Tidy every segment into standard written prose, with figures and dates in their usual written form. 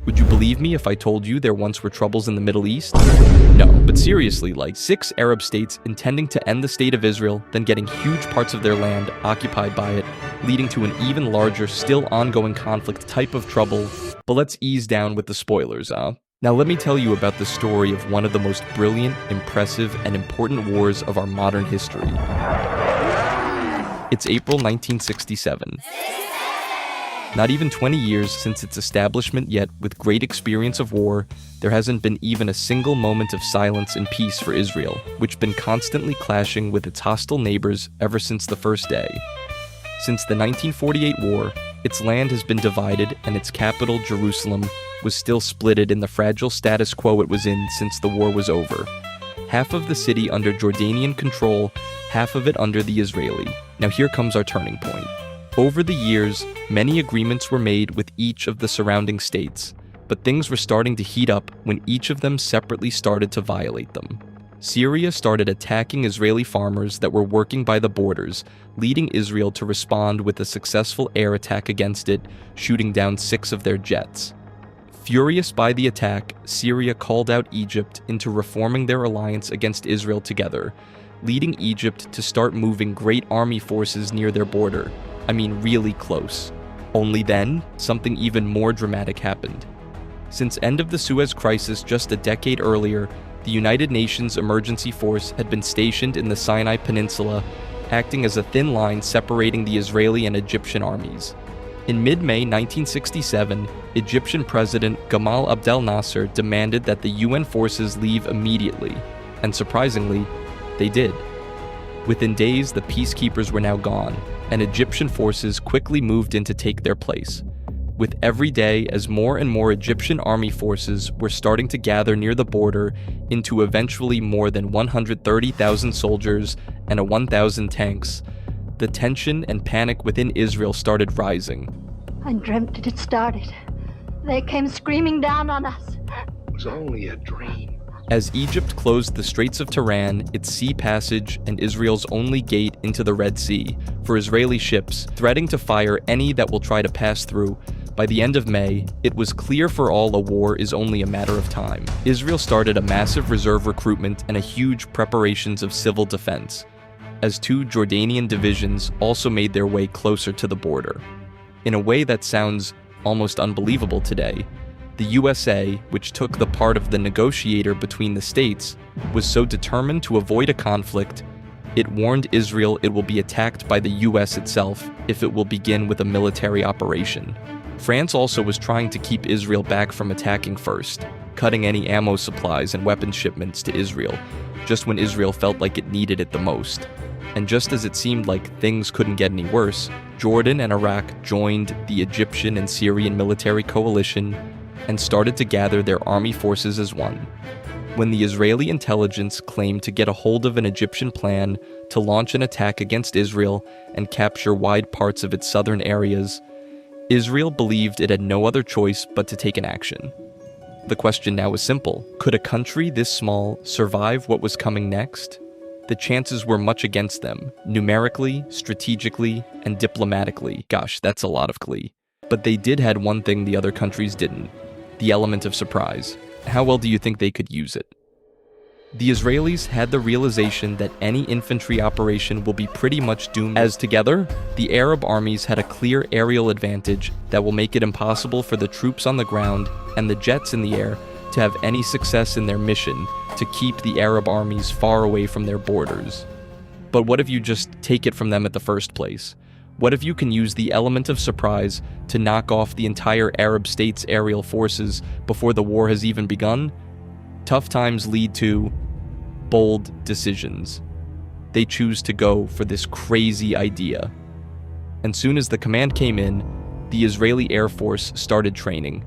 Would you believe me if I told you there once were troubles in the Middle East? No, but seriously, like 6 Arab states intending to end the state of Israel, then getting huge parts of their land occupied by it, leading to an even larger, still ongoing conflict type of trouble. But let's ease down with the spoilers, Now let me tell you about the story of one of the most brilliant, impressive, and important wars of our modern history. It's April 1967. Not even 20 years since its establishment, yet with great experience of war, there hasn't been even a single moment of silence and peace for Israel, which been constantly clashing with its hostile neighbors ever since the first day. Since the 1948 war, its land has been divided and its capital, Jerusalem, was still splitted in the fragile status quo it was in since the war was over. Half of the city under Jordanian control, half of it under the Israeli. Now here comes our turning point. Over the years, many agreements were made with each of the surrounding states, but things were starting to heat up when each of them separately started to violate them. Syria started attacking Israeli farmers that were working by the borders, leading Israel to respond with a successful air attack against it, shooting down 6 of their jets. Furious by the attack, Syria called out Egypt into reforming their alliance against Israel together, leading Egypt to start moving great army forces near their border. I mean, really close. Only then, something even more dramatic happened. Since end of the Suez Crisis just a decade earlier, the United Nations Emergency Force had been stationed in the Sinai Peninsula, acting as a thin line separating the Israeli and Egyptian armies. In mid-May 1967, Egyptian President Gamal Abdel Nasser demanded that the UN forces leave immediately, and surprisingly, they did. Within days, the peacekeepers were now gone, and Egyptian forces quickly moved in to take their place. With every day, as more and more Egyptian army forces were starting to gather near the border into eventually more than 130,000 soldiers and 1,000 tanks, the tension and panic within Israel started rising. I dreamt it had started. They came screaming down on us. It was only a dream. As Egypt closed the Straits of Tiran, its sea passage and Israel's only gate into the Red Sea, for Israeli ships, threatening to fire any that will try to pass through, by the end of May, it was clear for all a war is only a matter of time. Israel started a massive reserve recruitment and a huge preparations of civil defense, as 2 Jordanian divisions also made their way closer to the border. In a way that sounds almost unbelievable today, the USA, which took the part of the negotiator between the states, was so determined to avoid a conflict, it warned Israel it will be attacked by the US itself if it will begin with a military operation. France also was trying to keep Israel back from attacking first, cutting any ammo supplies and weapons shipments to Israel, just when Israel felt like it needed it the most. And just as it seemed like things couldn't get any worse, Jordan and Iraq joined the Egyptian and Syrian military coalition and started to gather their army forces as one. When the Israeli intelligence claimed to get a hold of an Egyptian plan to launch an attack against Israel and capture wide parts of its southern areas, Israel believed it had no other choice but to take an action. The question now was simple. Could a country this small survive what was coming next? The chances were much against them, numerically, strategically, and diplomatically. Gosh, that's a lot of glee. But they did had one thing the other countries didn't: the element of surprise. How well do you think they could use it? The Israelis had the realization that any infantry operation will be pretty much doomed, as together, the Arab armies had a clear aerial advantage that will make it impossible for the troops on the ground and the jets in the air to have any success in their mission to keep the Arab armies far away from their borders. But what if you just take it from them at the first place? What if you can use the element of surprise to knock off the entire Arab states' aerial forces before the war has even begun? Tough times lead to bold decisions. They choose to go for this crazy idea. And soon as the command came in, the Israeli Air Force started training,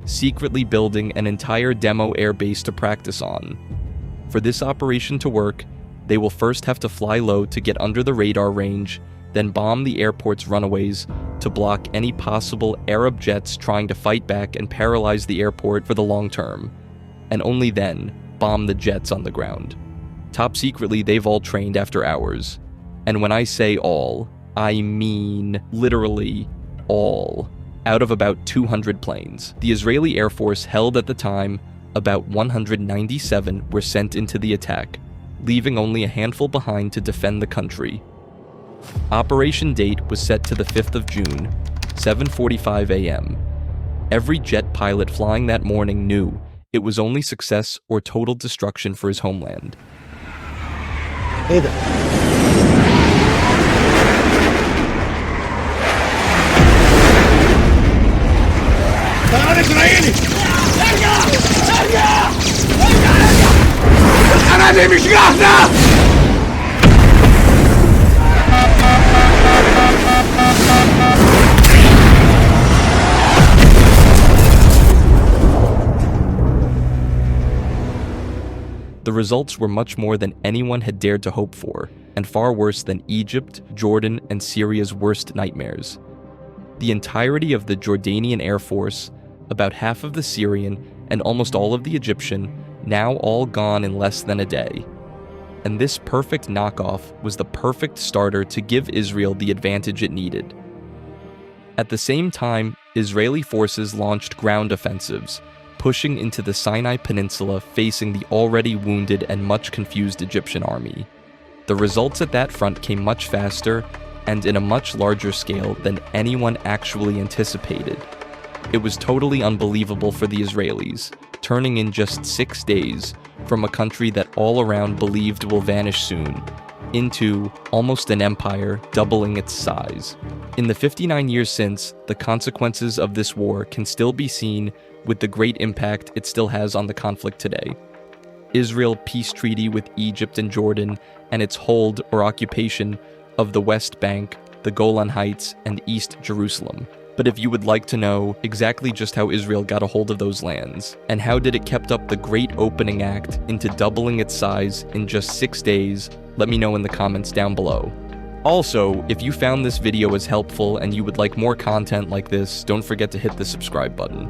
secretly building an entire demo airbase to practice on. For this operation to work, they will first have to fly low to get under the radar range, then bomb the airport's runways to block any possible Arab jets trying to fight back and paralyze the airport for the long term, and only then bomb the jets on the ground. Top secretly, they've all trained after hours. And when I say all, I mean literally all. out of about 200 planes. The Israeli Air Force held at the time about 197 were sent into the attack, leaving only a handful behind to defend the country. Operation date was set to the 5th of June, 7:45 a.m. Every jet pilot flying that morning knew it was only success or total destruction for his homeland. ايه ده؟ طيران اسرائيلي! ارجع! ارجع! ارجع! ارجع! الحرامي مش جاهزة! The results were much more than anyone had dared to hope for, and far worse than Egypt, Jordan, and Syria's worst nightmares. The entirety of the Jordanian Air Force, about half of the Syrian, and almost all of the Egyptian, now all gone in less than a day. And this perfect knockoff was the perfect starter to give Israel the advantage it needed. At the same time, Israeli forces launched ground offensives, pushing into the Sinai Peninsula facing the already wounded and much confused Egyptian army. The results at that front came much faster and in a much larger scale than anyone actually anticipated. It was totally unbelievable for the Israelis, turning in just 6 days from a country that all around believed will vanish soon, into almost an empire doubling its size. In the 59 years since, the consequences of this war can still be seen with the great impact it still has on the conflict today. Israel peace treaty with Egypt and Jordan, and its hold or occupation of the West Bank, the Golan Heights, and East Jerusalem. But if you would like to know exactly just how Israel got a hold of those lands, and how did it kept up the great opening act into doubling its size in just 6 days, let me know in the comments down below. Also, if you found this video as helpful and you would like more content like this, don't forget to hit the subscribe button.